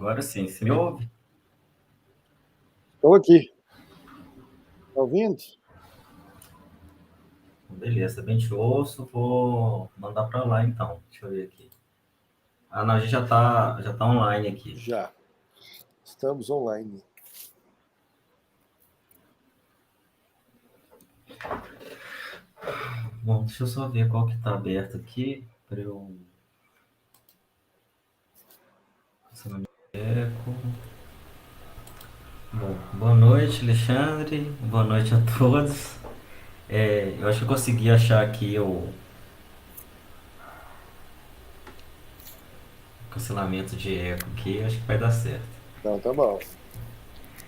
Agora sim, você me ouve? Estou aqui. Está ouvindo? Beleza, bem te ouço, vou mandar para lá então. Deixa eu ver aqui. Ah, não, a gente já tá online aqui. Já. Estamos online. Bom, deixa eu só ver qual que tá aberto aqui para eu. Eco. Bom, boa noite, Alexandre. Boa noite a todos. Eu acho que eu consegui achar aqui o cancelamento de eco aqui, acho que vai dar certo. Então, tá bom.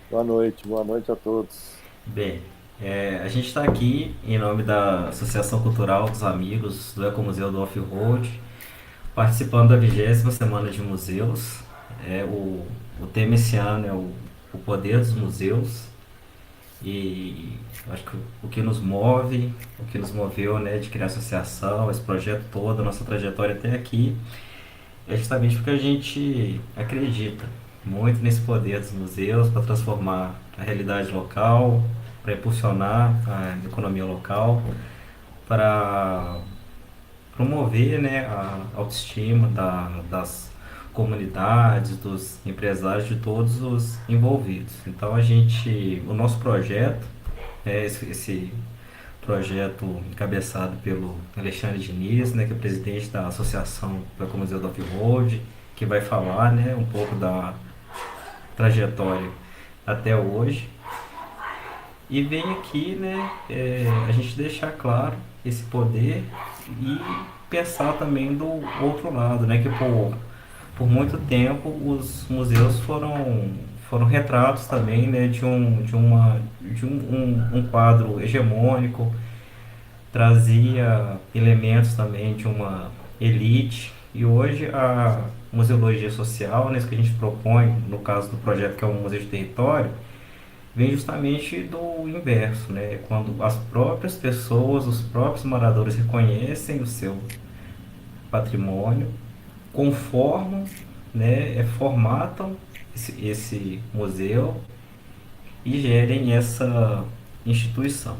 Boa noite a todos. Bem, a gente está aqui em nome da Associação Cultural dos Amigos do Ecomuseu do Off-Road, participando da 20ª Semana de Museus. O tema esse ano é o poder dos museus e acho que o que nos move, o que nos moveu, né, de criar a associação, esse projeto todo, a nossa trajetória até aqui, é justamente porque a gente acredita muito nesse poder dos museus para transformar a realidade local, para impulsionar a economia local, para promover, né, a autoestima das comunidades, dos empresários, de todos os envolvidos. Então o nosso projeto é esse projeto encabeçado pelo Alexandre Diniz, né, que é presidente da Associação do Ecomuseu do Off-Road, que vai falar, né, um pouco da trajetória até hoje. E vem aqui, né, a gente deixar claro esse poder e pensar também do outro lado, né, que por muito tempo os museus foram retratos também, né, de um quadro hegemônico, trazia elementos também de uma elite. E hoje a museologia social, né, isso que a gente propõe no caso do projeto que é o Museu de Território, vem justamente do inverso, né? Quando as próprias pessoas, os próprios moradores reconhecem o seu patrimônio, conformam, né, formatam esse museu e gerem essa instituição.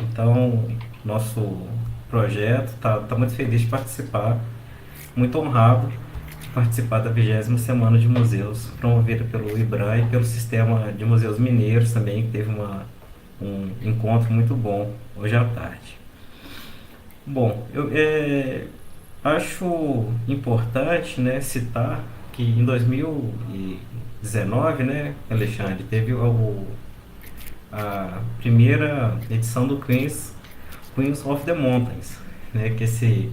Então, nosso projeto está muito feliz de participar, muito honrado de participar da 20ª Semana de Museus, promovida pelo IBRAM e pelo Sistema de Museus Mineiros também, que teve um encontro muito bom hoje à tarde. Bom, eu acho importante, né, citar que em 2019, né, Alexandre, teve a primeira edição do Queens of the Mountains, né, que esse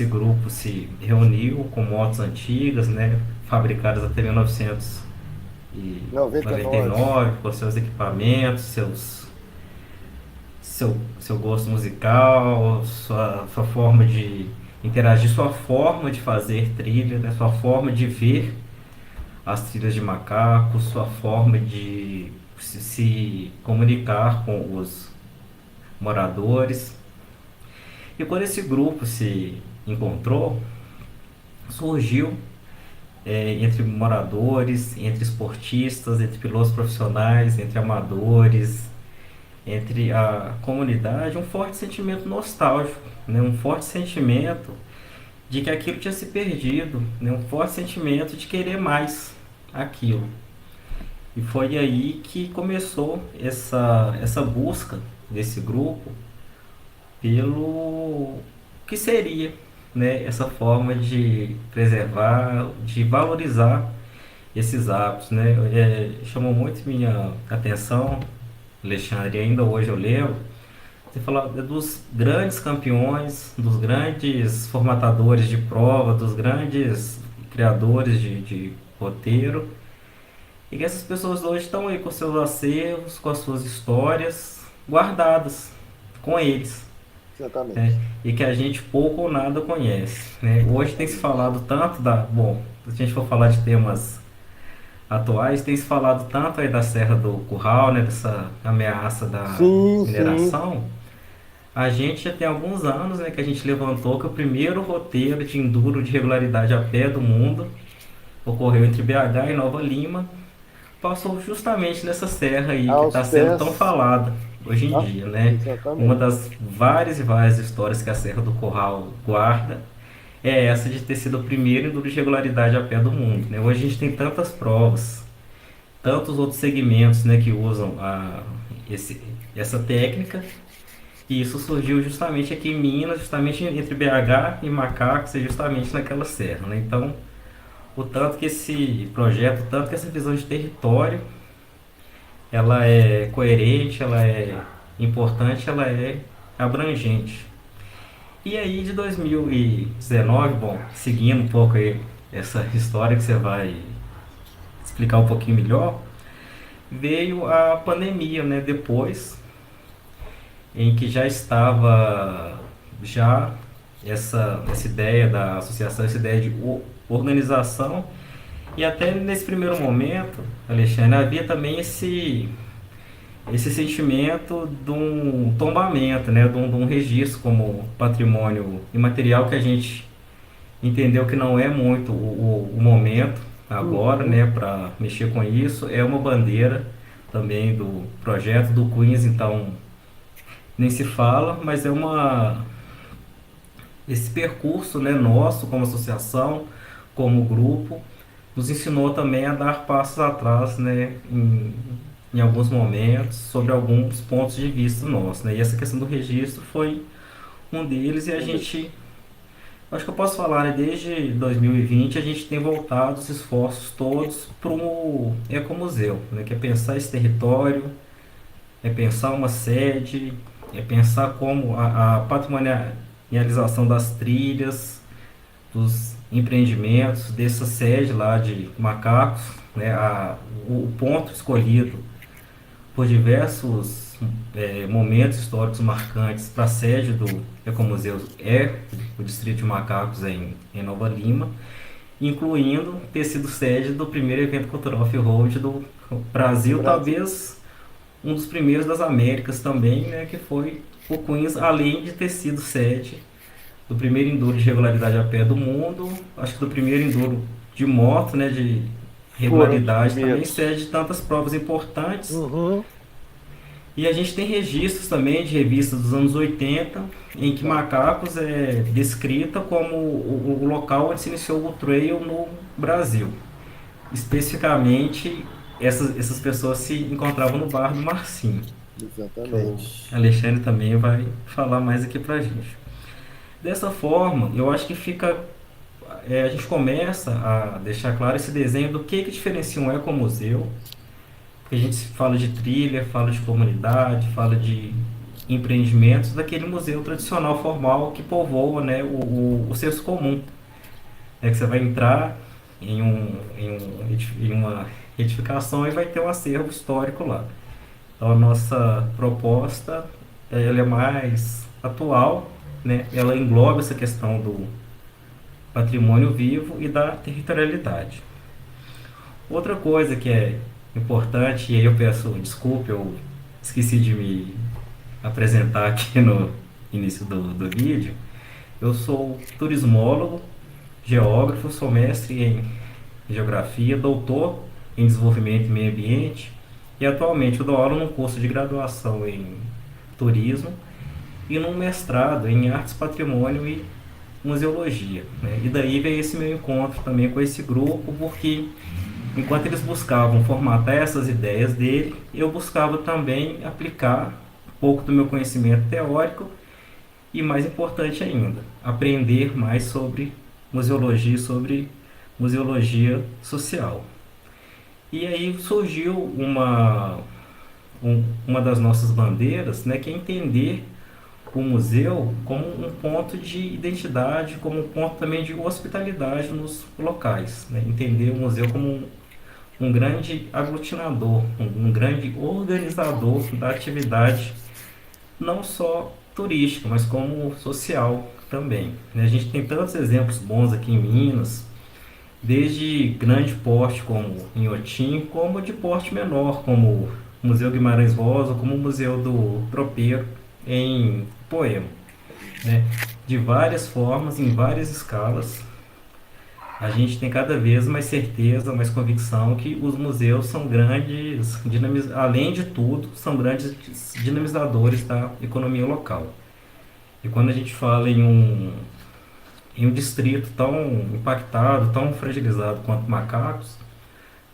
grupo se reuniu com motos antigas, né, fabricadas até 99. 1999, com seus equipamentos, seu gosto musical, sua forma de interagir, sua forma de fazer trilha, né, sua forma de ver as trilhas de macacos, sua forma de se comunicar com os moradores. E quando esse grupo se encontrou, surgiu entre moradores, entre esportistas, entre pilotos profissionais, entre amadores, entre a comunidade, um forte sentimento nostálgico, né? Um forte sentimento de que aquilo tinha se perdido, né? Um forte sentimento de querer mais aquilo. E foi aí que começou essa busca desse grupo pelo que seria, né, essa forma de preservar, de valorizar esses hábitos, né? Chamou muito minha atenção, Alexandre, e ainda hoje eu lembro, você falou dos grandes campeões, dos grandes formatadores de prova, dos grandes criadores de roteiro, e que essas pessoas hoje estão aí com seus acervos, com as suas histórias guardadas com eles, né? Exatamente. E que a gente pouco ou nada conhece, né? Hoje tem se Exatamente. falado tanto bom, se a gente for falar de temas atuais, tem se falado tanto aí da Serra do Curral, né, dessa ameaça da Sim, sim. mineração. A gente já tem alguns anos, né, que a gente levantou que o primeiro roteiro de enduro de regularidade a pé do mundo ocorreu entre BH e Nova Lima, passou justamente nessa serra aí que Aos está sendo tão pés. falada hoje em Ah, dia, né? Uma exatamente. das várias e várias histórias que a Serra do Curral guarda é essa de ter sido o primeiro enduro de regularidade a pé do mundo, né? Hoje a gente tem tantas provas, tantos outros segmentos, né, que usam essa técnica, e isso surgiu justamente aqui em Minas, justamente entre BH e Macacos, e justamente naquela serra, né? Então, o tanto que esse projeto, o tanto que essa visão de território, ela é coerente, ela é importante, ela é abrangente. E aí de 2019, bom, seguindo um pouco aí essa história que você vai explicar um pouquinho melhor, veio a pandemia, né? Depois, em que já estava já essa ideia da associação, essa ideia de organização, e até nesse primeiro momento, Alexandre, havia também esse sentimento de um tombamento, né, de um registro como patrimônio imaterial que a gente entendeu que não é muito o momento agora, Uhum. né, para mexer com isso. É uma bandeira também do projeto do Queens, então nem se fala, mas esse percurso, né, nosso como associação, como grupo, nos ensinou também a dar passos atrás, né, em alguns momentos, sobre alguns pontos de vista nossos, né? E essa questão do registro foi um deles, e a Um gente, desses. acho que eu posso falar, né, desde 2020 a gente tem voltado os esforços todos para o ecomuseu, né, que é pensar esse território, é pensar uma sede, é pensar como a patrimonialização das trilhas, dos empreendimentos, dessa sede lá de Macacos, né, o ponto escolhido por diversos momentos históricos marcantes para a sede do Ecomuseu é o Distrito de Macacos em Nova Lima, incluindo ter sido sede do primeiro evento cultural off-road do Do Brasil, Brasil. talvez um dos primeiros das Américas também, né, que foi o Queens, além de ter sido sede do primeiro enduro de regularidade a pé do mundo, acho que do primeiro enduro de moto, né, de Foram os regularidade, também primeiros. sede de tantas provas importantes. Uhum. E a gente tem registros também de revistas dos anos 80, em que Tá. Macacos é descrita como o local onde se iniciou o trail no Brasil. Especificamente, essas pessoas se encontravam no bar do Marcinho. Que o Exatamente. Alexandre também vai falar mais aqui pra gente. Dessa forma, eu acho que a gente começa a deixar claro esse desenho do que diferencia um ecomuseu. Porque a gente fala de trilha, fala de comunidade, fala de empreendimentos daquele museu tradicional formal que povoa, né, o senso comum. É que você vai entrar em uma edificação e vai ter um acervo histórico lá. Então a nossa proposta ela é mais atual, né? Ela engloba essa questão do patrimônio vivo e da territorialidade. Outra coisa que é importante, e aí eu peço desculpa, eu esqueci de me apresentar aqui no início do vídeo. Eu sou turismólogo, geógrafo, sou mestre em geografia, doutor em desenvolvimento e meio ambiente, e atualmente eu dou aula num curso de graduação em turismo e num mestrado em artes, patrimônio e museologia, né? E daí veio esse meu encontro também com esse grupo, porque enquanto eles buscavam formatar essas ideias dele, eu buscava também aplicar um pouco do meu conhecimento teórico e, mais importante ainda, aprender mais sobre museologia social. E aí surgiu uma das nossas bandeiras, né, que é entender o museu como um ponto de identidade, como um ponto também de hospitalidade nos locais, né? Entender o museu como um grande aglutinador, um grande organizador da atividade, não só turística, mas como social também, né? A gente tem tantos exemplos bons aqui em Minas, desde grande porte como Inhotim, como de porte menor, como o Museu Guimarães Rosa, como o Museu do Tropeiro em Poema, né? De várias formas, em várias escalas, a gente tem cada vez mais certeza, mais convicção que os museus são grandes, além de tudo, são grandes dinamizadores da economia local. E quando a gente fala em um distrito tão impactado, tão fragilizado quanto Macacos,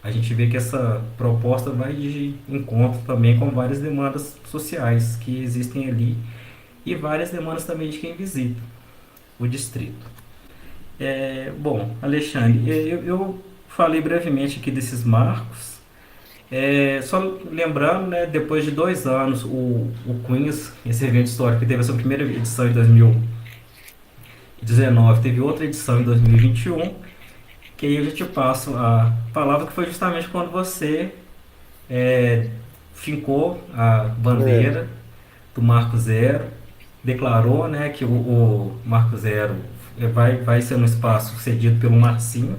a gente vê que essa proposta vai de encontro também com várias demandas sociais que existem ali e várias demandas também de quem visita o distrito. Bom, Alexandre, eu falei brevemente aqui desses marcos. Só lembrando, né, depois de 2 anos, o Queens, esse evento histórico, que teve a sua primeira edição em 2019, teve outra edição em 2021, que aí eu já te passo a palavra, que foi justamente quando você é, fincou a É, bandeira do Marco Zero, declarou, né, que o Marco Zero vai ser um espaço cedido pelo Marcinho,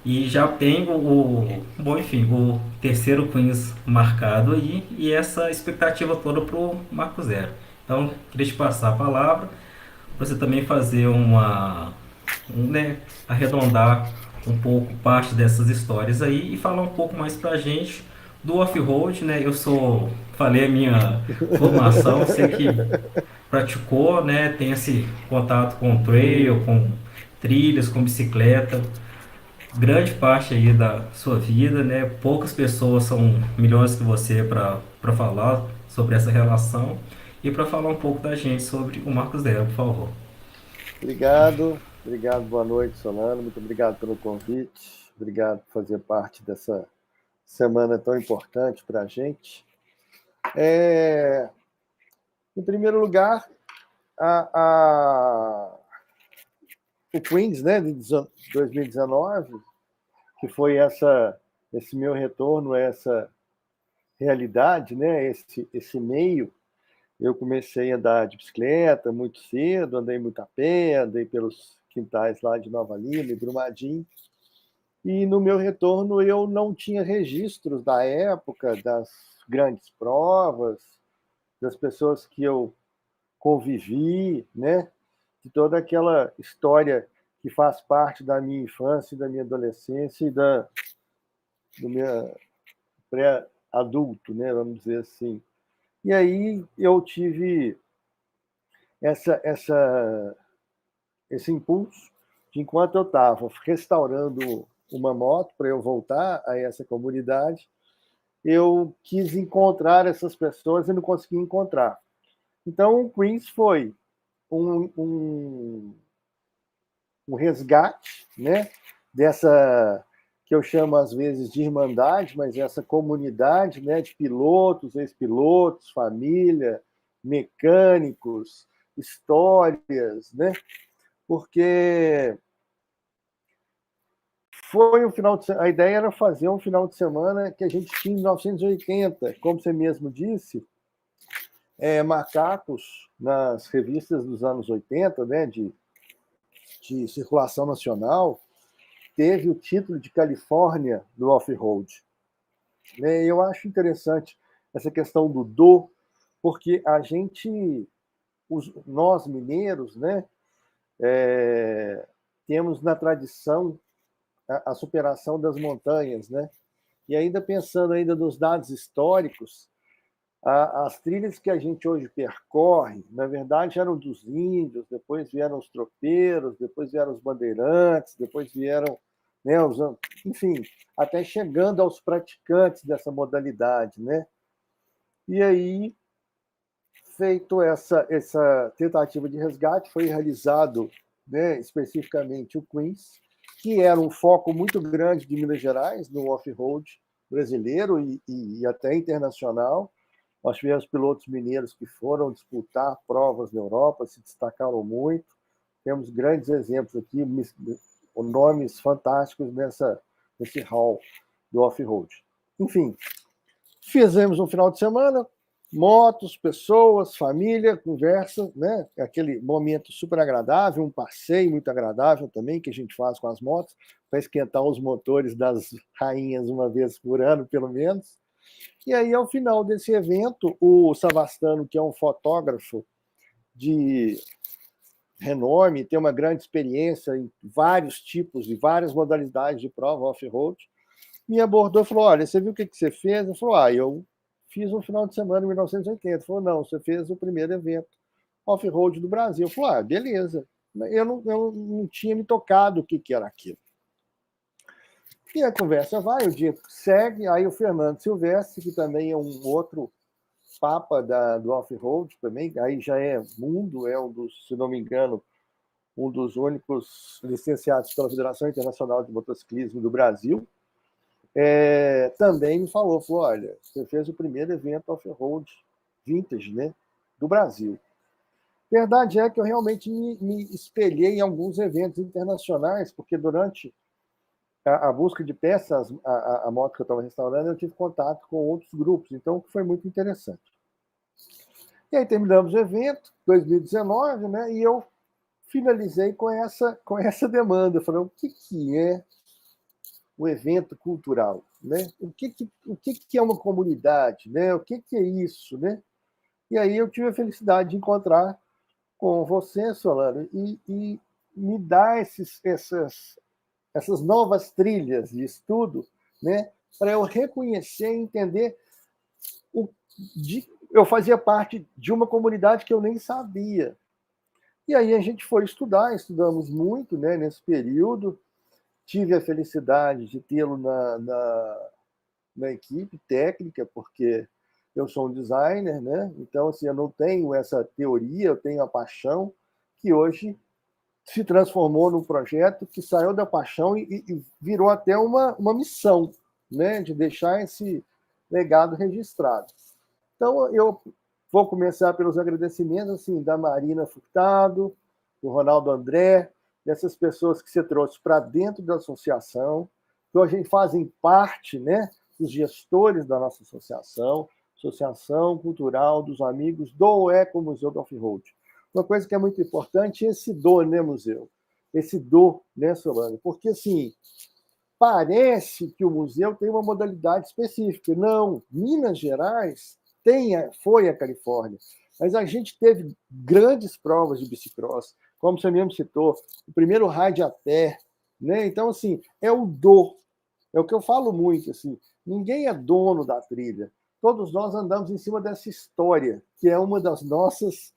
e já tem bom, enfim, o terceiro Queens marcado aí e essa expectativa toda para o Marco Zero. Então, queria te passar a palavra para você também fazer né, arredondar um pouco parte dessas histórias aí e falar um pouco mais para a gente do off-road, né? Falei a minha formação, sei que praticou, né? Tem esse contato com trail, sim, com trilhas, com bicicleta, grande parte aí da sua vida, né? Poucas pessoas são milhões que você para falar sobre essa relação e para falar um pouco da gente sobre o Marcos Zero, por favor. obrigado, boa noite, Solano. Muito obrigado pelo convite. Obrigado por fazer parte dessa semana tão importante para a gente. É, Em primeiro lugar, a, o Queens, né, de 2019, que foi esse meu retorno a essa realidade, né, esse meio. Eu comecei a andar de bicicleta muito cedo, andei muito a pé, andei pelos quintais lá de Nova Lima e Brumadinho. E no meu retorno eu não tinha registros da época, das grandes provas, das pessoas que eu convivi, né? De toda aquela história que faz parte da minha infância, da minha adolescência e do meu pré-adulto, né? Vamos dizer assim. E aí eu tive essa, essa, esse impulso de, enquanto eu estava restaurando uma moto para eu voltar a essa comunidade, eu quis encontrar essas pessoas e não consegui encontrar. Então, o Queens foi um, um, um resgate, né, dessa que eu chamo às vezes de irmandade, mas essa comunidade, né, de pilotos, ex-pilotos, família, mecânicos, histórias, né? Porque foi um final de a ideia era fazer um final de semana que a gente tinha em 1980, como você mesmo disse, macacos nas revistas dos anos 80, né, de circulação nacional, teve o título de Califórnia do off-road. Eu acho interessante essa questão do, porque a gente, nós mineiros, né, temos na tradição a superação das montanhas, né? E ainda pensando ainda nos dados históricos, as trilhas que a gente hoje percorre, na verdade, eram dos índios, depois vieram os tropeiros, depois vieram os bandeirantes, depois vieram, né, enfim, até chegando aos praticantes dessa modalidade, né? E aí, feito essa tentativa de resgate, foi realizado, né, especificamente o Queens, que era um foco muito grande de Minas Gerais no off-road brasileiro e até internacional. Nós tivemos pilotos mineiros que foram disputar provas na Europa, se destacaram muito. Temos grandes exemplos aqui, nomes fantásticos nesse hall do off-road. Enfim, fizemos um final de semana, motos, pessoas, família, conversa, né? Aquele momento super agradável, um passeio muito agradável também que a gente faz com as motos, para esquentar os motores das rainhas uma vez por ano, pelo menos. E aí, ao final desse evento, o Savastano, que é um fotógrafo de renome, tem uma grande experiência em vários tipos e várias modalidades de prova off-road, me abordou e falou: olha, você viu o que você fez? Eu falei: eu fiz um final de semana em 1980. Ele falou: não, você fez o primeiro evento off-road do Brasil. Eu falei: beleza. Eu não tinha me tocado o que era aquilo. E a conversa vai, o dia segue, aí o Fernando Silvestre, que também é um outro papa do off-road também, aí já é mundo, é um dos, se não me engano, um dos únicos licenciados pela Federação Internacional de Motociclismo do Brasil, também me falou, olha, você fez o primeiro evento off-road vintage, né, do Brasil. Verdade é que eu realmente me espelhei em alguns eventos internacionais, porque durante a busca de peças, a moto que eu estava restaurando, eu tive contato com outros grupos, então foi muito interessante. E aí terminamos o evento, 2019, né, e eu finalizei com essa demanda. Eu falei: o que é o evento cultural? Né? O que é uma comunidade? Né? O que é isso? Né? E aí eu tive a felicidade de encontrar com você, Solano, e me dar essas novas trilhas de estudo, né, para eu reconhecer e entender eu fazia parte de uma comunidade que eu nem sabia. E aí a gente foi estudamos muito, né, nesse período. Tive a felicidade de tê-lo na equipe técnica, porque eu sou um designer, né? Então, assim, eu não tenho essa teoria, eu tenho a paixão, que hoje se transformou num projeto que saiu da paixão e virou até uma missão, né? De deixar esse legado registrado. Então, eu vou começar pelos agradecimentos assim, da Marina Furtado, do Ronaldo André, dessas pessoas que você trouxe para dentro da associação, que hoje fazem parte, né, dos gestores da nossa associação, Associação Cultural dos Amigos do Ecomuseu do Off-Road. Uma coisa que é muito importante é esse do, né, museu? Esse do, né, Solano? Porque, assim, parece que o museu tem uma modalidade específica. Não, Minas Gerais foi a Califórnia, mas a gente teve grandes provas de bicicross, como você mesmo citou, o primeiro ride a pé, né? Então, assim, é o que eu falo muito, assim, ninguém é dono da trilha, todos nós andamos em cima dessa história, que é uma dos nossos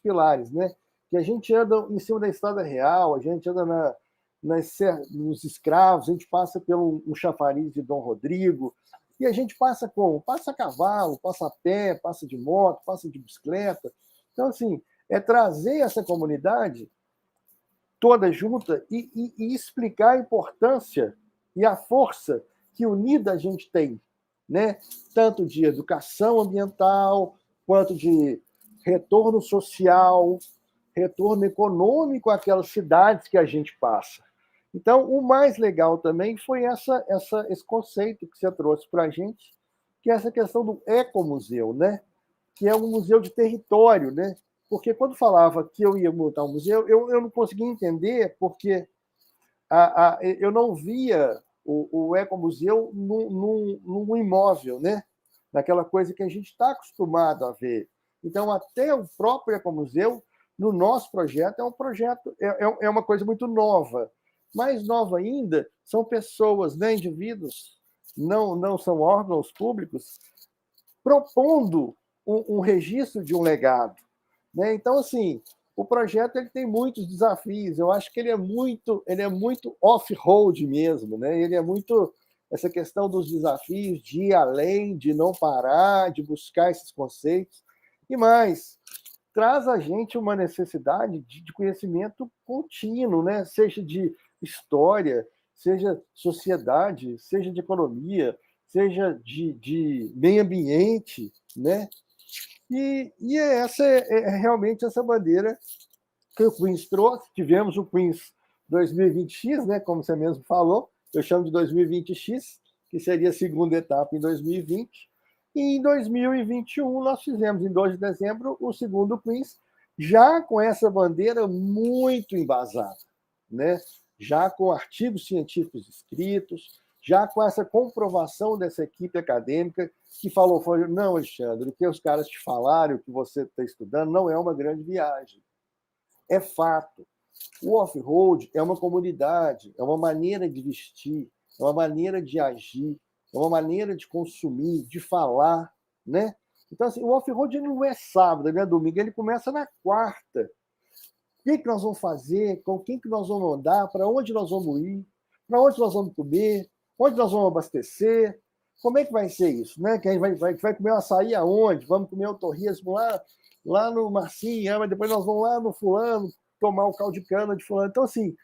pilares, né? Que a gente anda em cima da estrada real, a gente anda nos escravos, a gente passa pelo chafariz de Dom Rodrigo, e a gente passa como? Passa a cavalo, passa a pé, passa de moto, passa de bicicleta. Então, assim, é trazer essa comunidade toda junta e explicar a importância e a força que unida a gente tem, né? Tanto de educação ambiental, quanto de retorno social, retorno econômico àquelas cidades que a gente passa. Então, o mais legal também foi esse conceito que você trouxe para a gente, que é essa questão do ecomuseu, né? Que é um museu de território, né? Porque quando falava que eu ia montar um museu, eu não conseguia entender, porque eu não via o ecomuseu num imóvel, né? Naquela coisa que a gente está acostumado a ver. Então, até o próprio ecomuseu, no nosso projeto, é uma coisa muito nova. Mais nova ainda, são pessoas, né, indivíduos, não são órgãos públicos, propondo um registro de um legado. Né? Então, assim, o projeto ele tem muitos desafios. Eu acho que ele é muito off-road mesmo. Né? Ele é muito essa questão dos desafios de ir além, de não parar, de buscar esses conceitos. E mais, traz a gente uma necessidade de conhecimento contínuo, né? Seja de história, seja sociedade, seja de economia, seja de meio ambiente, né? E essa é realmente essa bandeira que o Queens trouxe. Tivemos o Queens 2020X, né? Como você mesmo falou, eu chamo de 2020X, que seria a segunda etapa em 2020. E em 2021 nós fizemos, em 2 de dezembro, o segundo Queens, já com essa bandeira muito embasada, né? Já com artigos científicos escritos, já com essa comprovação dessa equipe acadêmica que falou, não, Alexandre, o que os caras te falaram, o que você está estudando, não é uma grande viagem. é fato. O off-road é uma comunidade, é uma maneira de vestir, é uma maneira de agir, é uma maneira de consumir, de falar, né? Então, assim, o off-road não é sábado, não é domingo, ele começa na quarta. O que nós vamos fazer? Com quem que nós vamos andar? Para onde nós vamos ir? Para onde nós vamos comer? Onde nós vamos abastecer? Como é que vai ser isso? Né? Que a gente vai comer um açaí aonde? Vamos comer o torresmo lá no Marcinho, mas depois nós vamos lá no fulano tomar o caldo de cana de fulano. Então, assim,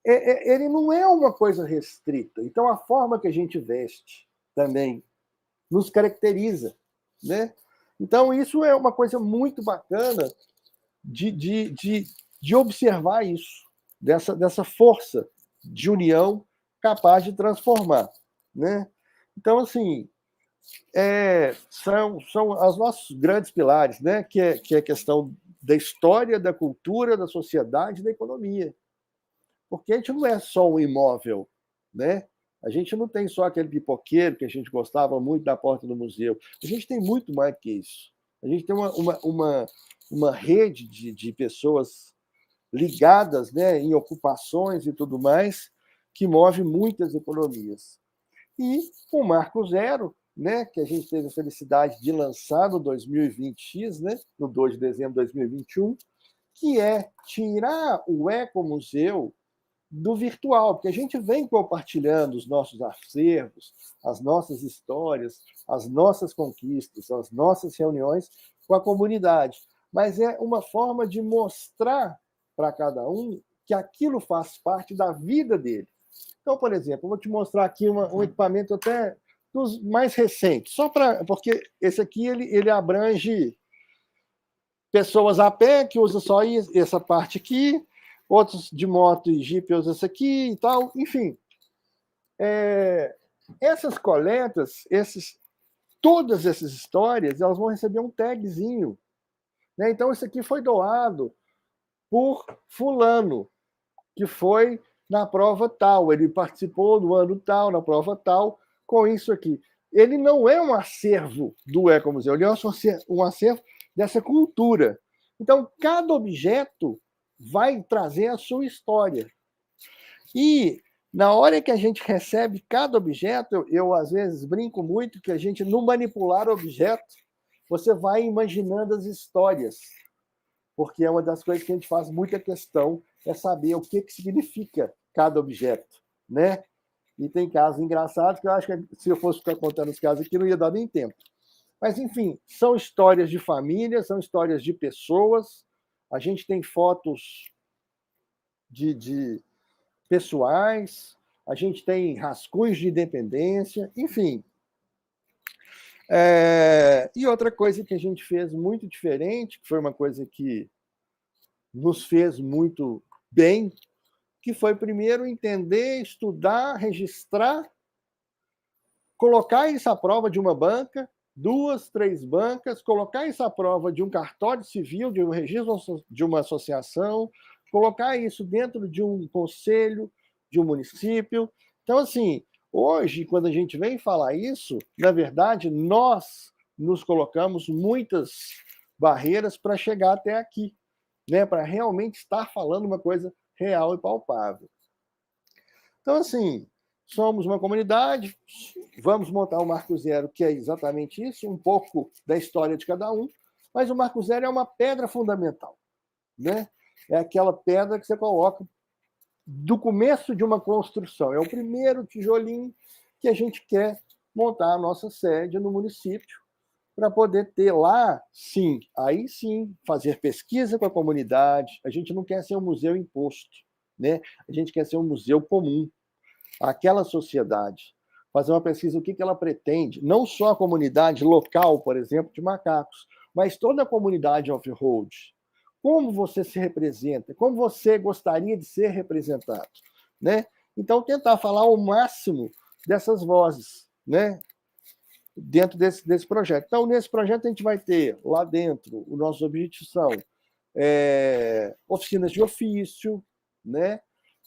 ele não é uma coisa restrita. Então, a forma que a gente veste também nos caracteriza, né? Então, isso é uma coisa muito bacana de observar isso, dessa força de união capaz de transformar, né? Então, assim, são os nossos grandes pilares, né? Que é a questão da história, da cultura, da sociedade e da economia. Porque a gente não é só um imóvel, né? A gente não tem só aquele pipoqueiro que a gente gostava muito da porta do museu. A gente tem muito mais que isso. A gente tem uma rede de pessoas ligadas, né, em ocupações e tudo mais, que move muitas economias. E o Marco Zero, né, que a gente teve a felicidade de lançar no 2020X, né, no 2 de dezembro de 2021, que é tirar o ecomuseu do virtual, porque a gente vem compartilhando os nossos acervos, as nossas histórias, as nossas conquistas, as nossas reuniões com a comunidade. Mas é uma forma de mostrar para cada um que aquilo faz parte da vida dele. Então, por exemplo, eu vou te mostrar aqui um equipamento até dos mais recentes, porque esse aqui ele abrange pessoas a pé, que usam só essa parte aqui, outros de moto e jipe usam essa aqui e tal, enfim. Essas coletas, todas essas histórias, elas vão receber um tagzinho, né? Então, isso aqui foi doado por fulano, que foi na prova tal, ele participou no ano tal, na prova tal, com isso aqui. Ele não é um acervo do Ecomuseu, ele é um acervo dessa cultura. Então, cada objeto vai trazer a sua história. E, na hora que a gente recebe cada objeto, eu às vezes brinco muito que a gente, no manipular objeto, você vai imaginando as histórias, porque é uma das coisas que a gente faz muita questão, é saber o que significa cada objeto, né? E tem casos engraçados que eu acho que se eu fosse ficar contando os casos aqui, não ia dar nem tempo. Mas, enfim, são histórias de família, são histórias de pessoas. A gente tem fotos de pessoais, a gente tem rascunhos de independência, enfim. E outra coisa que a gente fez muito diferente, que foi uma coisa que nos fez muito bem, que foi primeiro entender, estudar, registrar, colocar isso à prova de uma banca, 2, 3 bancas, colocar isso à prova de um cartório civil, de um registro de uma associação, colocar isso dentro de um conselho, de um município. Então, assim, hoje, quando a gente vem falar isso, na verdade, nós nos colocamos muitas barreiras para chegar até aqui, né? Para realmente estar falando uma coisa real e palpável. Então, assim, somos uma comunidade, vamos montar o Marco Zero, que é exatamente isso, um pouco da história de cada um, mas o Marco Zero é uma pedra fundamental, né? É aquela pedra que você coloca do começo de uma construção. É o primeiro tijolinho que a gente quer montar a nossa sede no município, para poder ter lá, sim, aí sim, fazer pesquisa com a comunidade. A gente não quer ser um museu imposto, né? A gente quer ser um museu comum, aquela sociedade. Fazer uma pesquisa, o que ela pretende, não só a comunidade local, por exemplo, de macacos, mas toda a comunidade off-road. Como você se representa, como você gostaria de ser representado, né? Então, tentar falar o máximo dessas vozes, né? Dentro desse projeto. Então, nesse projeto, a gente vai ter lá dentro, os nossos objetivos são oficinas de ofício, né?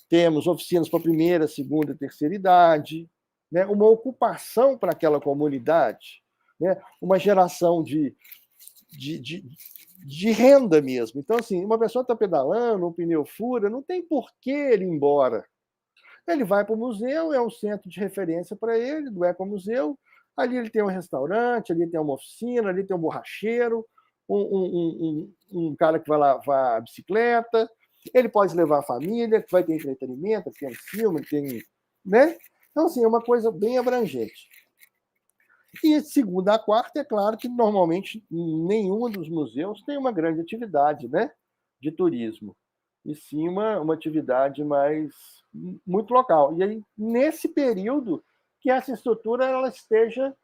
Temos oficinas para primeira, segunda e terceira idade, né? Uma ocupação para aquela comunidade, né? Uma geração de de renda mesmo. Então, assim, uma pessoa está pedalando, um pneu fura, não tem por que ele ir embora. Ele vai para o museu, é um centro de referência para ele, do Ecomuseu. Ali ele tem um restaurante, ali tem uma oficina, ali tem um borracheiro, um cara que vai lavar a bicicleta. Ele pode levar a família, que vai ter entretenimento, tem filme, tem. Né? Então, assim, é uma coisa bem abrangente. E segunda a quarta, é claro que normalmente nenhum dos museus tem uma grande atividade, né, de turismo, e sim uma atividade mais muito local. E aí, nesse período, que essa estrutura ela esteja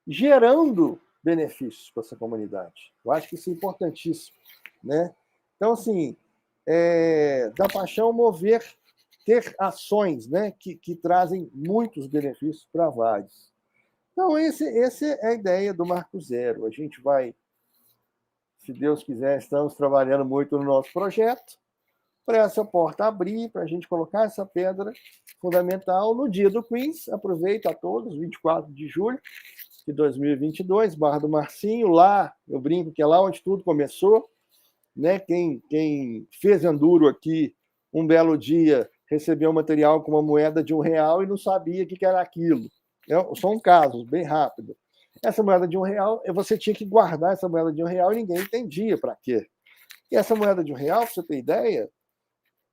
gerando benefícios para essa comunidade. Eu acho que isso é importantíssimo, né? Então, assim, da paixão mover, ter ações, né, que trazem muitos benefícios para vários. Então, essa é a ideia do Marco Zero. A gente vai, se Deus quiser, estamos trabalhando muito no nosso projeto para essa porta abrir, para a gente colocar essa pedra fundamental no dia do Queens. Aproveito a todos, 24 de julho de 2022, Barra do Marcinho, lá, eu brinco que é lá onde tudo começou. Né? Quem fez enduro aqui, um belo dia, recebeu um material com uma moeda de R$1 e não sabia o que era aquilo. São um caso bem rápido. Essa moeda de R$1, você tinha que guardar essa moeda de R$1 e ninguém entendia para quê. E essa moeda de R$1, para você ter ideia,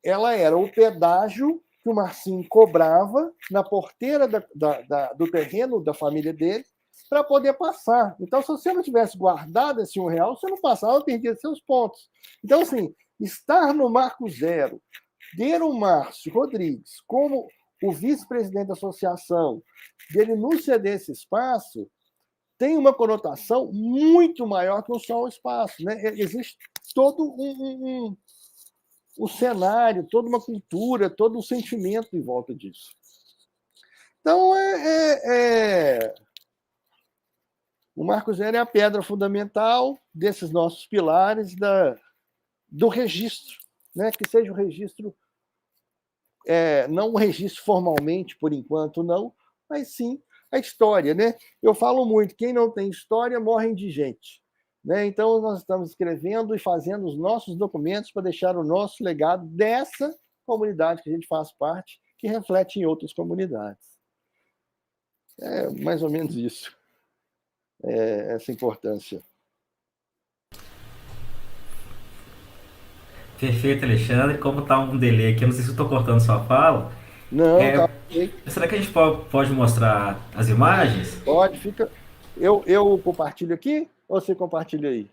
ela era o pedágio que o Marcinho cobrava na porteira do terreno da família dele para poder passar. Então, se você não tivesse guardado esse R$1, você não passava, perdia seus pontos. Então, assim, estar no Marco Zero, ter o Márcio Rodrigues como o vice-presidente da associação, dele nos ceder esse espaço, tem uma conotação muito maior que só o espaço. Né? Existe todo um cenário, toda uma cultura, todo um sentimento em volta disso. Então, o Marco Zero é a pedra fundamental desses nossos pilares do registro, né? Que seja o registro, não o registro formalmente, por enquanto, não, mas sim a história. Né? Eu falo muito, quem não tem história morre indigente. Né? Então, nós estamos escrevendo e fazendo os nossos documentos para deixar o nosso legado dessa comunidade que a gente faz parte, que reflete em outras comunidades. É mais ou menos isso, essa importância. Perfeito, Alexandre. Como está um delay aqui, eu não sei se eu estou cortando sua fala. Não, tá ok. Será que a gente pode mostrar as imagens? Pode, fica. Eu compartilho aqui ou você compartilha aí?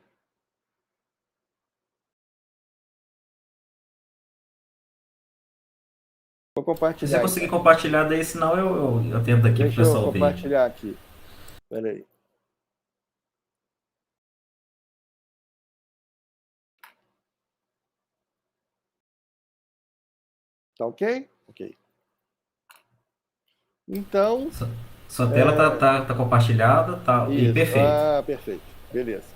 Vou Se você compartilhar, conseguir então. compartilhar daí, senão eu tento aqui para o Deixa eu pessoal ver. compartilhar aqui. Espera aí. Tá ok? Ok. Então, Sua tela tá compartilhada, e isso. perfeito. Perfeito. Beleza.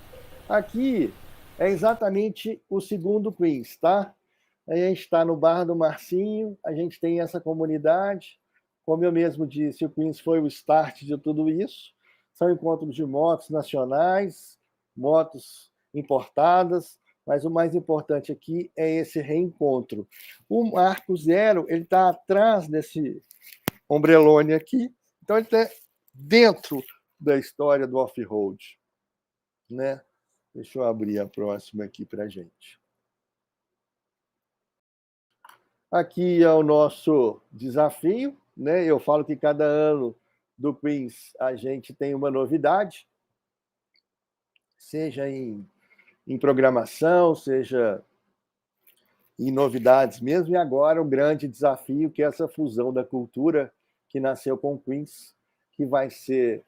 Aqui é exatamente o segundo Queens, tá? A gente está no Bar do Marcinho, a gente tem essa comunidade. Como eu mesmo disse, o Queens foi o start de tudo isso. São encontros de motos nacionais, motos importadas, mas o mais importante aqui é esse reencontro. O Marco Zero ele está atrás desse ombrelone aqui, então ele está dentro da história do off-road. Né? Deixa eu abrir a próxima aqui para a gente. Aqui é o nosso desafio, né? Eu falo que cada ano do Queens a gente tem uma novidade, seja em programação, seja em novidades mesmo, e agora o grande desafio que é essa fusão da cultura que nasceu com o Queens, que vai ser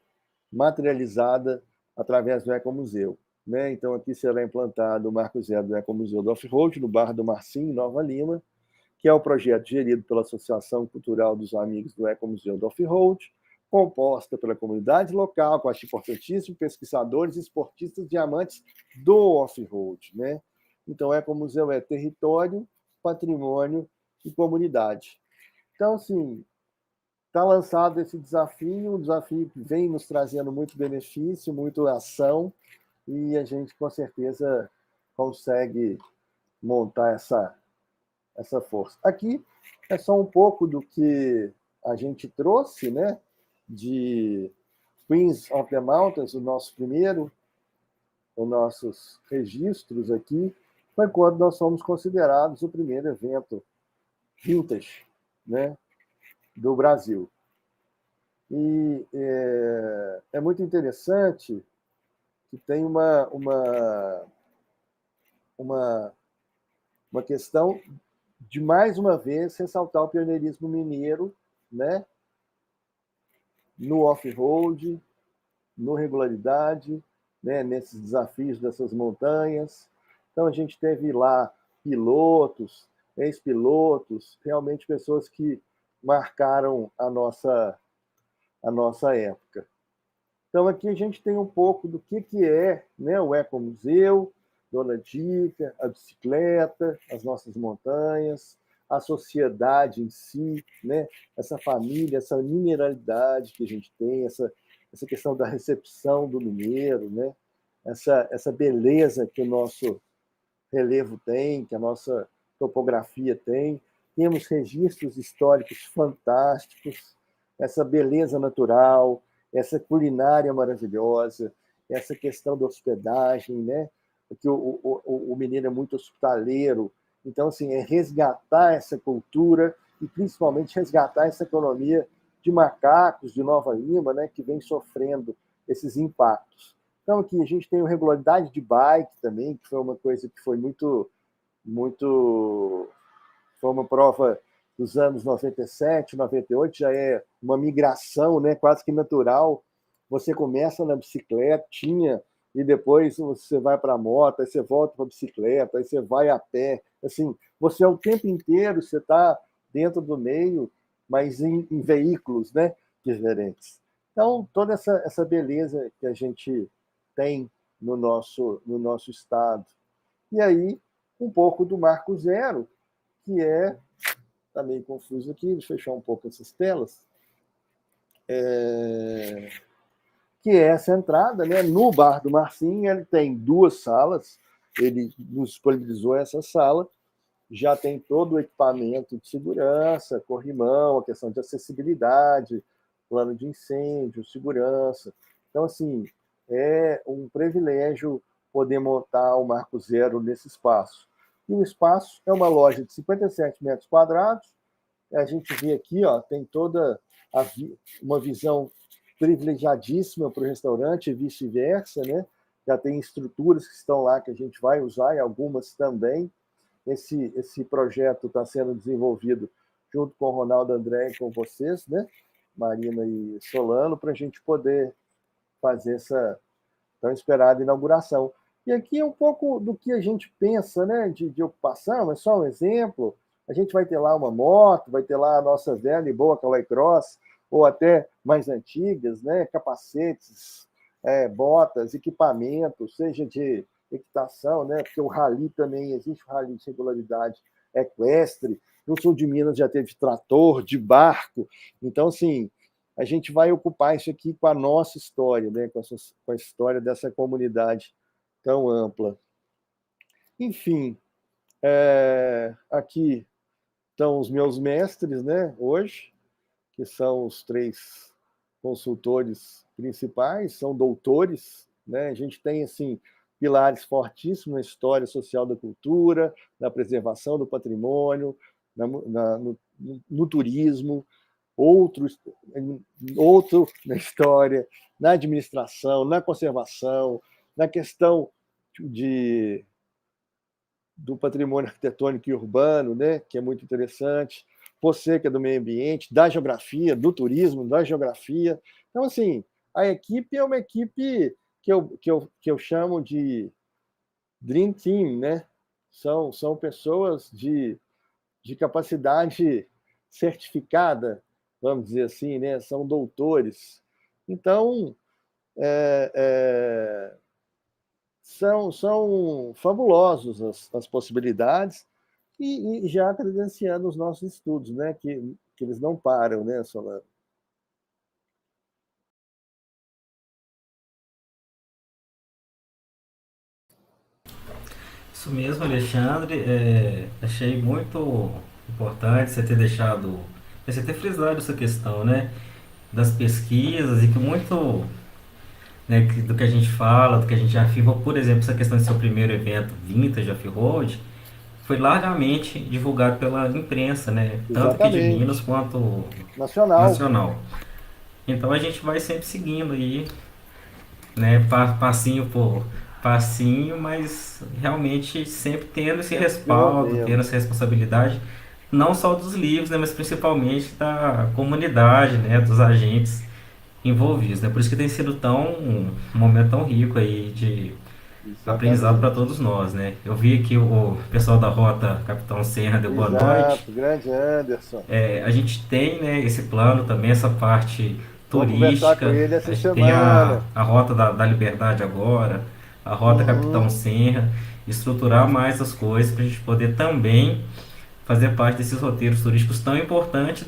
materializada através do Ecomuseu. Né? Então, aqui será implantado o Marco Zero do Ecomuseu do Off-Road, no Barra do Marcinho, em Nova Lima, que é o projeto gerido pela Associação Cultural dos Amigos do Ecomuseu do Off-Road, composta pela comunidade local, com acho importantíssimo, pesquisadores e esportistas diamantes do off-road. Né? Então, o Ecomuseu é território, patrimônio e comunidade. Então, assim, está lançado esse desafio, um desafio que vem nos trazendo muito benefício, muita ação, e a gente, com certeza, consegue montar essa força. Aqui é só um pouco do que a gente trouxe, né, de Queens of the Mountains, o nosso primeiro, os nossos registros aqui, foi quando nós fomos considerados o primeiro evento vintage, né, do Brasil. E é muito interessante que tem uma questão de, mais uma vez, ressaltar o pioneirismo mineiro, né, no off-road, no regularidade, né, nesses desafios dessas montanhas. Então, a gente teve lá pilotos, ex-pilotos, realmente pessoas que marcaram a nossa época. Então, aqui a gente tem um pouco do que é, né, o Ecomuseu, Dona Dica, a bicicleta, as nossas montanhas, a sociedade em si, né, essa família, essa mineralidade que a gente tem, essa questão da recepção do mineiro, né, essa beleza que o nosso relevo tem, que a nossa topografia tem. Temos registros históricos fantásticos, essa beleza natural, essa culinária maravilhosa, essa questão da hospedagem, né? Porque o mineiro é muito hospitaleiro. Então, assim, é resgatar essa cultura e, principalmente, resgatar essa economia de macacos de Nova Lima, né, que vem sofrendo esses impactos. Então, aqui a gente tem a regularidade de bike também, que foi uma coisa que foi muito. Foi uma prova dos anos 97, 98, já é uma migração, né, quase que natural. Você começa na bicicleta, e depois você vai para a moto, aí você volta para a bicicleta, aí você vai a pé. Assim, você é o tempo inteiro, você está dentro do meio, mas em veículos, né, diferentes. Então, toda essa beleza que a gente tem no nosso estado. E aí, um pouco do Marco Zero, que está meio confuso aqui, deixa eu fechar um pouco essas telas, que é essa entrada, né, no Bar do Marcinho. Ele tem duas salas, ele nos disponibilizou essa sala, já tem todo o equipamento de segurança, corrimão, a questão de acessibilidade, plano de incêndio, segurança. Então, assim, é um privilégio poder montar o Marco Zero nesse espaço. E o espaço é uma loja de 57 metros quadrados. A gente vê aqui, ó, tem toda uma visão privilegiadíssima para o restaurante e vice-versa, né? Já tem estruturas que estão lá que a gente vai usar, e algumas também. Esse projeto está sendo desenvolvido junto com o Ronaldo André e com vocês, né? Marina e Solano, para a gente poder fazer essa tão esperada inauguração. E aqui é um pouco do que a gente pensa, né, de ocupação, é só um exemplo. A gente vai ter lá uma moto, vai ter lá a nossa velha e boa Caloi Cross, ou até mais antigas, né, capacetes, botas, equipamentos, seja de equitação, né, porque o rally também existe, o rally de regularidade equestre. No sul de Minas já teve trator, de barco. Então, assim, a gente vai ocupar isso aqui com a nossa história, né? Com a história dessa comunidade tão ampla. Enfim, aqui estão os meus mestres, né, hoje, que são os três consultores principais, são doutores, né? A gente tem, assim, pilares fortíssimos na história social da cultura, na preservação do patrimônio, no turismo, outro na história, na administração, na conservação, na questão de, do patrimônio arquitetônico e urbano, né, que é muito interessante. Você, que é do meio ambiente, da geografia, do turismo, da geografia. Então, assim, a equipe é uma equipe que eu chamo de Dream Team, né? São pessoas de capacidade certificada, vamos dizer assim, né? São doutores. Então, é, é, são fabulosos as possibilidades, e já credenciando os nossos estudos, né? Que eles não param, né, Solano? Isso mesmo, Alexandre. Achei muito importante você ter deixado, você ter frisado essa questão, né, das pesquisas e que muito, né, do que a gente fala, do que a gente afirma, por exemplo, essa questão de seu primeiro evento Vintage Off-Road, foi largamente divulgado pela imprensa, né, tanto aqui de Minas Exatamente. quanto Nacional. nacional. Então a gente vai sempre seguindo aí, né, passinho por passinho, mas realmente sempre tendo esse respaldo, tendo Desenvolvendo. essa responsabilidade, não só dos livros, né, mas principalmente da comunidade, né, dos agentes envolvidos, né? Por isso que tem sido um momento tão rico aí de aprendizado para Exatamente. todos nós, né? Eu vi aqui o pessoal da Rota Capitão Serra deu boa noite. Exato, grande Anderson. A gente tem, né, esse plano também, essa parte Vou conversar com turística. ele A essa gente tem semana. a Rota da Liberdade agora, a Rota Capitão Uhum, Serra, estruturar mais as coisas para a gente poder também fazer parte desses roteiros turísticos tão importantes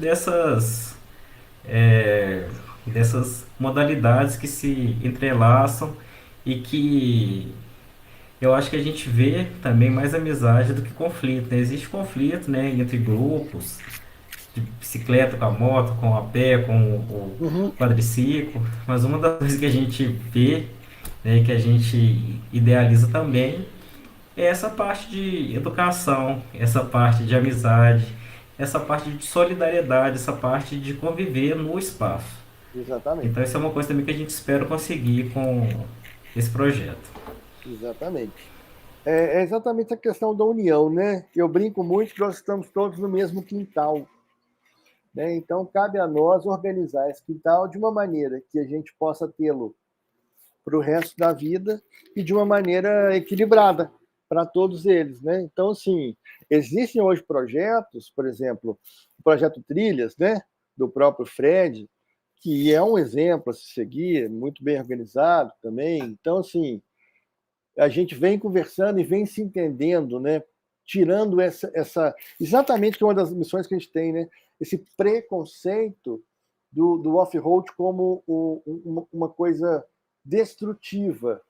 é, dessas modalidades que se entrelaçam e que eu acho que a gente vê também mais amizade do que conflito, né? Existe conflito, né, entre grupos, de bicicleta com a moto, com a pé, com o uhum. quadriciclo, mas uma das coisas que a gente vê, né, que a gente idealiza também, é essa parte de educação, essa parte de amizade, essa parte de solidariedade, essa parte de conviver no espaço. Então, Exatamente. isso é uma coisa também que a gente espera conseguir com esse projeto. Exatamente. É exatamente a questão da união, né? Eu brinco muito que nós estamos todos no mesmo quintal, né? Então, cabe a nós organizar esse quintal de uma maneira que a gente possa tê-lo para o resto da vida e de uma maneira equilibrada para todos eles, né? Então, assim, existem hoje projetos, por exemplo, o projeto Trilhas, né? Do próprio Fred, que é um exemplo a se seguir, muito bem organizado também. Então, assim, a gente vem conversando e vem se entendendo, né? Tirando exatamente que é uma das missões que a gente tem, né? Esse preconceito do off-road como uma coisa destrutiva.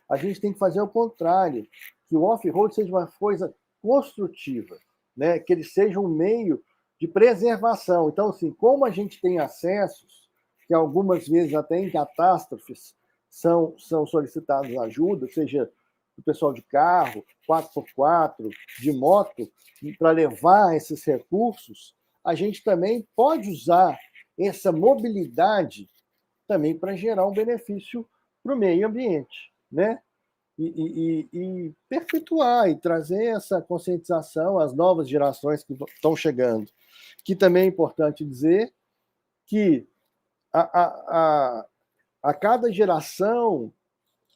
A gente tem que fazer o contrário, que o off-road seja uma coisa construtiva, né? Que ele seja um meio de preservação. Então, assim, como a gente tem acessos, que algumas vezes até em catástrofes são solicitados ajuda, seja do pessoal de carro, 4x4, de moto, para levar esses recursos, a gente também pode usar essa mobilidade também para gerar um benefício para o meio ambiente, né? E perpetuar e trazer essa conscientização às novas gerações que estão chegando. Que também é importante dizer que a, a, a, a cada geração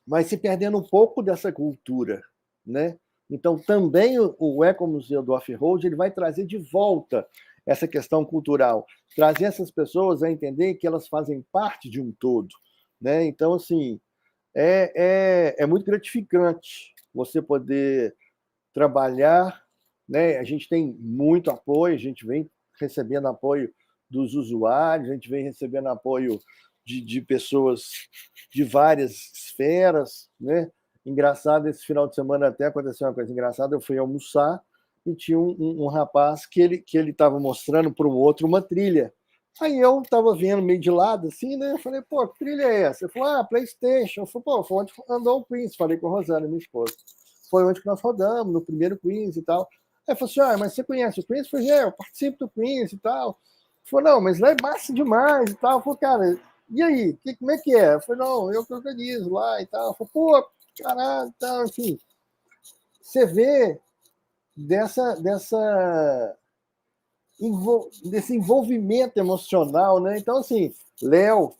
vai se perdendo um pouco dessa cultura, né? Então, também o Ecomuseu do Off-Road ele vai trazer de volta essa questão cultural, trazer essas pessoas a entender que elas fazem parte de um todo, né? Então, assim, é muito gratificante você poder trabalhar, né? A gente tem muito apoio, a gente vem recebendo apoio dos usuários, a gente vem recebendo apoio de pessoas de várias esferas, né? Engraçado, esse final de semana até aconteceu uma coisa engraçada, eu fui almoçar e tinha um rapaz que ele estava mostrando para o outro uma trilha. Aí eu estava vendo meio de lado, assim, né? Eu falei, pô, que trilha é essa? Ele falou, PlayStation. Eu falei, pô, foi onde andou o Prince. Falei com a Rosana, minha esposa. Foi onde que nós rodamos, no primeiro Queens e tal. Aí eu falei assim, mas você conhece o Queens? Eu falei, eu participo do Queens e tal. Ele falou, não, mas lá é massa demais e tal. Eu falei, cara, e aí? Como é que é? Eu falei, não, eu que organizo lá e tal. Eu falei, pô, caralho, tal, enfim. Você vê dessa desse envolvimento emocional, né? Então, assim, Léo,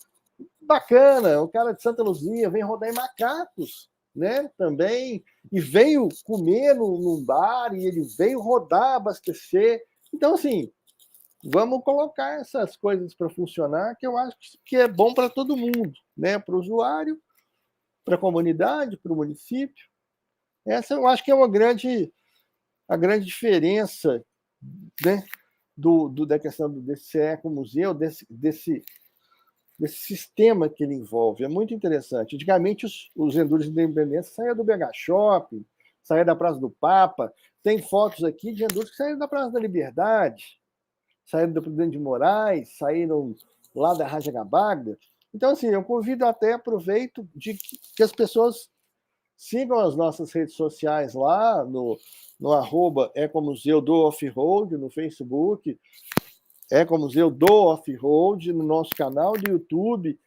bacana, o cara de Santa Luzia vem rodar em Macacos, né? Também, e veio comer num bar, e ele veio rodar, abastecer. Então, assim, vamos colocar essas coisas para funcionar, que eu acho que é bom para todo mundo, né? Para o usuário, para a comunidade, para o município. Essa eu acho que é a grande diferença, né? Da questão desse ecomuseu, desse sistema que ele envolve. É muito interessante. Antigamente, os Enduros de Independência saíam do BH Shopping, saía da Praça do Papa. Tem fotos aqui de indústrias que saíram da Praça da Liberdade, saíram do Presidente de Moraes, saíram lá da Raja Gabagda. Então, assim, eu convido até, aproveito, de que as pessoas sigam as nossas redes sociais lá, no @Ecomuseu do Off-Road, no Facebook, Ecomuseu do Off-Road, no nosso canal do YouTube.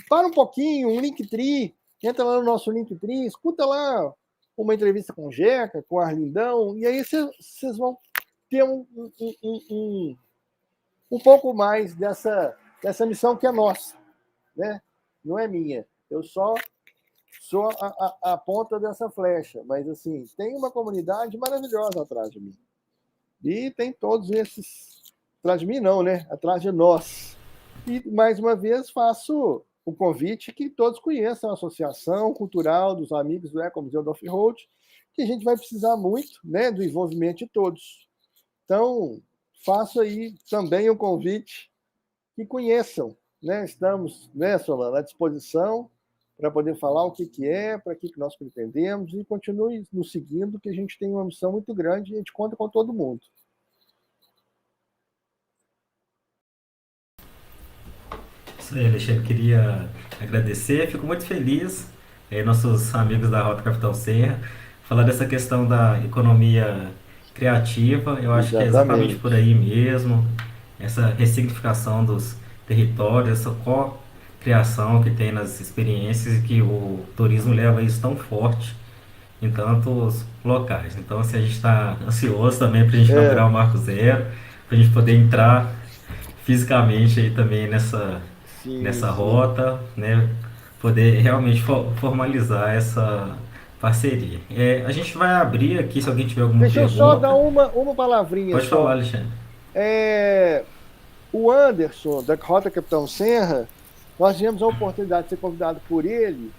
Para um pouquinho, um Linktree, entra lá no nosso Linktree, escuta lá uma entrevista com o Jeca, com o Arlindão, e aí vocês vão ter um pouco mais dessa missão que é nossa, né? Não é minha. Eu só sou a ponta dessa flecha, mas assim, tem uma comunidade maravilhosa atrás de mim. E tem todos esses... Atrás de mim não, né? Atrás de nós. E, mais uma vez, faço o convite que todos conheçam a Associação Cultural dos Amigos do Ecomuseu do Off-Road, que a gente vai precisar muito, né, do envolvimento de todos. Então, faço aí também o convite que conheçam, né? Estamos, né, Solana, à disposição para poder falar o que é, para que nós pretendemos, e continue nos seguindo, que a gente tem uma missão muito grande e a gente conta com todo mundo. Isso aí, Alexandre, queria agradecer, fico muito feliz, nossos amigos da Rota Capitão Serra, falar dessa questão da economia criativa. Eu acho que é exatamente por Exatamente. aí mesmo, essa ressignificação dos territórios, essa co-criação que tem nas experiências, e que o turismo leva isso tão forte em tantos locais. Então, assim, a gente está ansioso também para a gente inaugurar o Marco Zero, para a gente poder entrar fisicamente aí também Sim, nessa sim. rota, né? Poder realmente formalizar essa parceria. A gente vai abrir aqui, se alguém tiver alguma Deixa eu só dar pergunta, uma palavrinha pode falar, só. Alexandre. O Anderson, da Rota Capitão Serra, nós tivemos a oportunidade de ser convidado por ele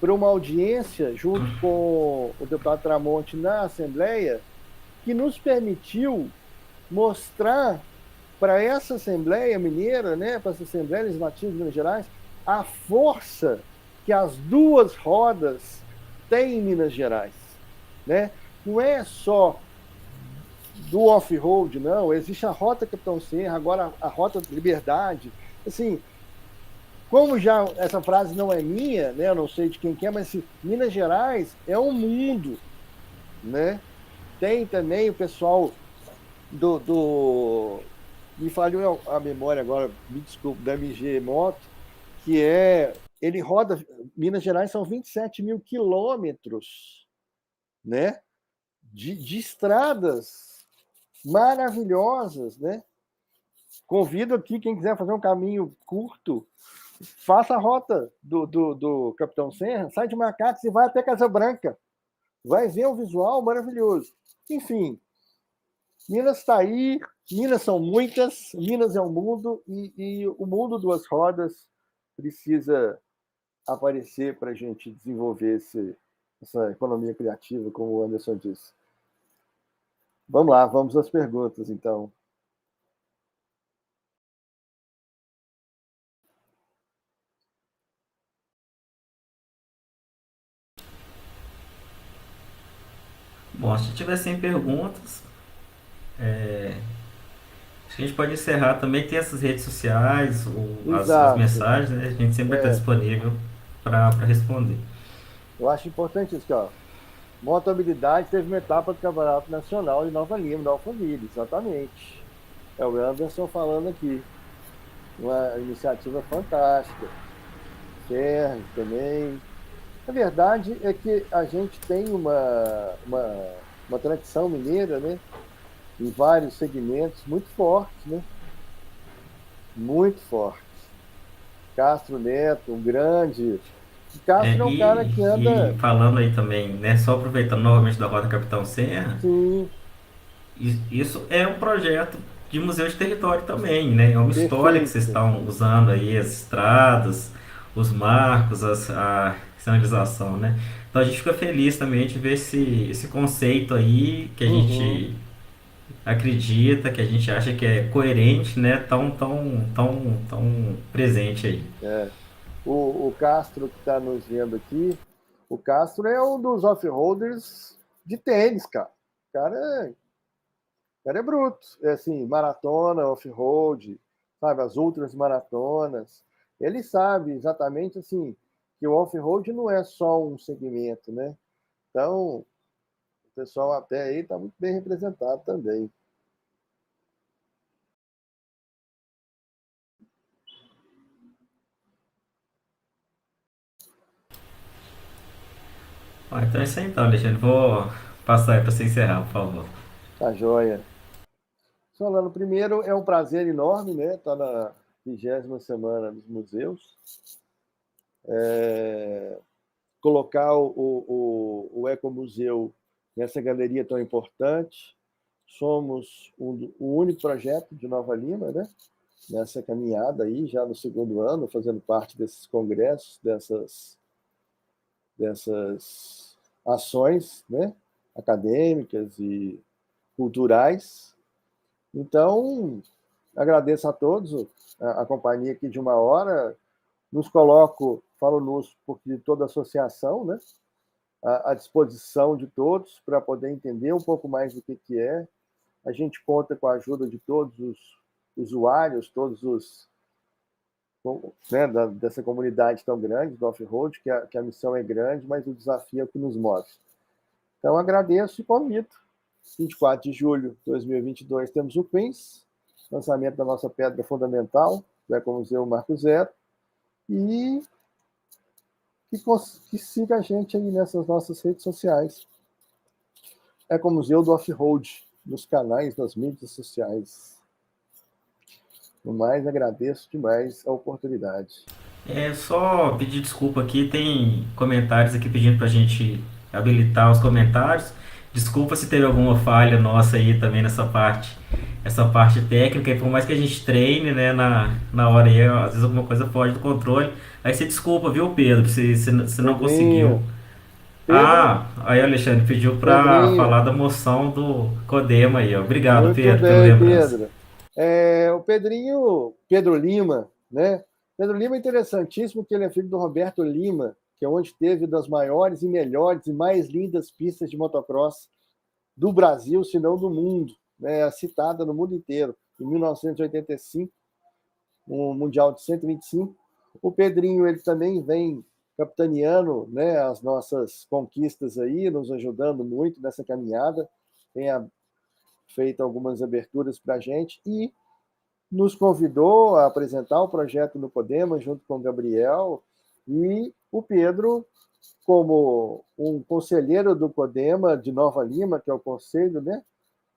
para uma audiência junto com o deputado Tramonte na Assembleia, que nos permitiu mostrar para essa Assembleia Mineira, né, para essa Assembleia Legislativa de Minas Gerais, a força que as duas rodas têm em Minas Gerais, né? Não é só do off-road, não. Existe a Rota Capitão Serra, agora a Rota Liberdade. Assim, como já essa frase não é minha, né? Eu não sei de quem que é, mas assim, Minas Gerais é um mundo, né? Tem também o pessoal me falhou a memória agora, me desculpe, da MG Moto, que ele roda, Minas Gerais são 27 mil quilômetros, né? De estradas maravilhosas, né? Convido aqui, quem quiser fazer um caminho curto, faça a rota do Capitão Serra, sai de Macacos e vai até Casa Branca. Vai ver um visual maravilhoso. Enfim, Minas está aí, Minas são muitas, Minas é um mundo, e o mundo duas rodas precisa aparecer para a gente desenvolver essa economia criativa, como o Anderson disse. Vamos lá, vamos às perguntas, então. Bom, se tiver sem perguntas, acho que a gente pode encerrar. Também tem essas redes sociais, as Exato. mensagens, né? A gente sempre vai estar disponível para responder. Eu acho importante isso, ó. Montabilidade teve uma etapa do Campeonato Nacional de Nova Lima, da Alphaville, exatamente. É o Anderson falando aqui. Uma iniciativa fantástica. Sérgio também. A verdade é que a gente tem uma tradição mineira, né? Em vários segmentos muito fortes, né? Muito fortes. Castro Neto, um grande. Castro é um cara que E anda. falando aí também, né, só aproveitando novamente da Rota Capitão Serra, Sim, isso é um projeto de museu de território também, né? É uma história que vocês perfeito. estão usando aí, as estradas, os marcos, a sinalização, né? Então a gente fica feliz também de ver esse conceito aí que a Uhum. gente acredita, que a gente acha que é coerente, né? Tão presente aí. É. O Castro que está nos vendo aqui, o Castro é um dos off-roaders de tênis, cara. O cara é bruto. É assim, maratona, off-road, sabe, as outras maratonas. Ele sabe exatamente assim que o off-road não é só um segmento, né? Então, o pessoal até aí está muito bem representado também. Então é isso aí então, Alexandre. Vou passar aí para você encerrar, por favor. Tá joia. Solano, primeiro é um prazer enorme, né? Estar na 20ª semana dos museus. Colocar o Ecomuseu nessa galeria tão importante. Somos o único projeto de Nova Lima, né? Nessa caminhada aí, já no segundo ano, fazendo parte desses congressos, dessas ações, né? Acadêmicas e culturais. Então, agradeço a todos a companhia aqui de uma hora. Nos coloco, falo nos, porque de toda a associação, né? À disposição de todos para poder entender um pouco mais do que é. A gente conta com a ajuda de todos os usuários, todos os, né, dessa comunidade tão grande do off-road, que a missão é grande, mas o desafio é o que nos move. Então, agradeço e convido. 24 de julho de 2022 temos o Queens, lançamento da nossa pedra fundamental, do Ecomuseu Marco Zero, e que siga a gente aí nessas nossas redes sociais. Ecomuseu do Off-Road, nos canais das mídias sociais. No mais, agradeço demais a oportunidade. É só pedir desculpa aqui, tem comentários aqui pedindo pra gente habilitar os comentários. Desculpa se teve alguma falha nossa aí também nessa parte, essa parte técnica, e por mais que a gente treine, né, na hora aí, às vezes alguma coisa foge do controle. Aí você desculpa, viu, Pedro, se não conseguiu. Pedrinho, Pedro, Ah, aí o Alexandre pediu pra Pedrinho, falar da moção do Codema aí, ó. Obrigado, muito Pedro, pela bem, lembrança. Pedro. O Pedrinho, Pedro Lima, né? Pedro Lima é interessantíssimo, que ele é filho do Roberto Lima, que é onde teve das maiores e melhores e mais lindas pistas de motocross do Brasil, se não do mundo, né? Citada no mundo inteiro. Em 1985, um Mundial de 125. O Pedrinho, ele também vem capitaneando, né, as nossas conquistas aí, nos ajudando muito nessa caminhada, tem feito algumas aberturas para a gente e nos convidou a apresentar o projeto no Podema, junto com o Gabriel, e o Pedro, como um conselheiro do Podema de Nova Lima, que é o conselho, né,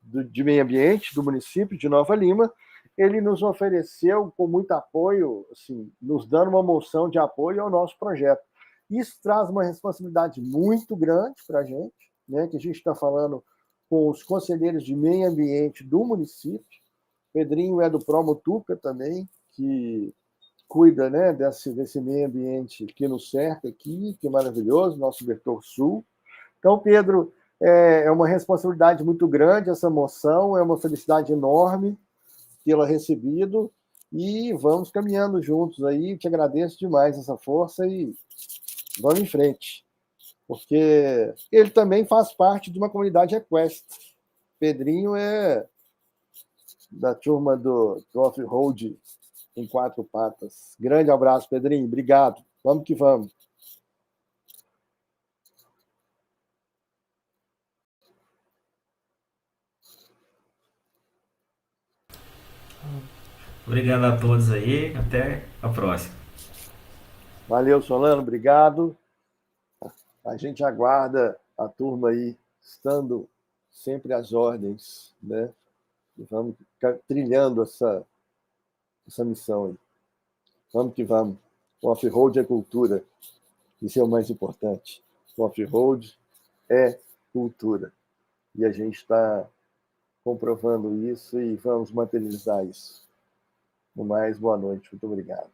de meio ambiente do município de Nova Lima, ele nos ofereceu com muito apoio, assim, nos dando uma moção de apoio ao nosso projeto. Isso traz uma responsabilidade muito grande para a gente, né, que a gente está falando com os conselheiros de meio ambiente do município. Pedrinho é do Promotuca também, que cuida, né, desse meio ambiente que nos cerca aqui, que é maravilhoso, nosso vetor sul. Então, Pedro, é uma responsabilidade muito grande essa moção, é uma felicidade enorme tê-la recebido e vamos caminhando juntos aí. Te agradeço demais essa força e vamos em frente, porque ele também faz parte de uma comunidade equestre. Pedrinho é da turma do off-road em 4 patas. Grande abraço, Pedrinho. Obrigado. Vamos que vamos. Obrigado a todos aí, até a próxima. Valeu, Solano. Obrigado. A gente aguarda a turma aí, estando sempre às ordens, né? E vamos trilhando essa missão aí. Vamos que vamos. O off-road é cultura. Isso é o mais importante. O off-road é cultura. E a gente está comprovando isso e vamos materializar isso. No mais, boa noite. Muito obrigado.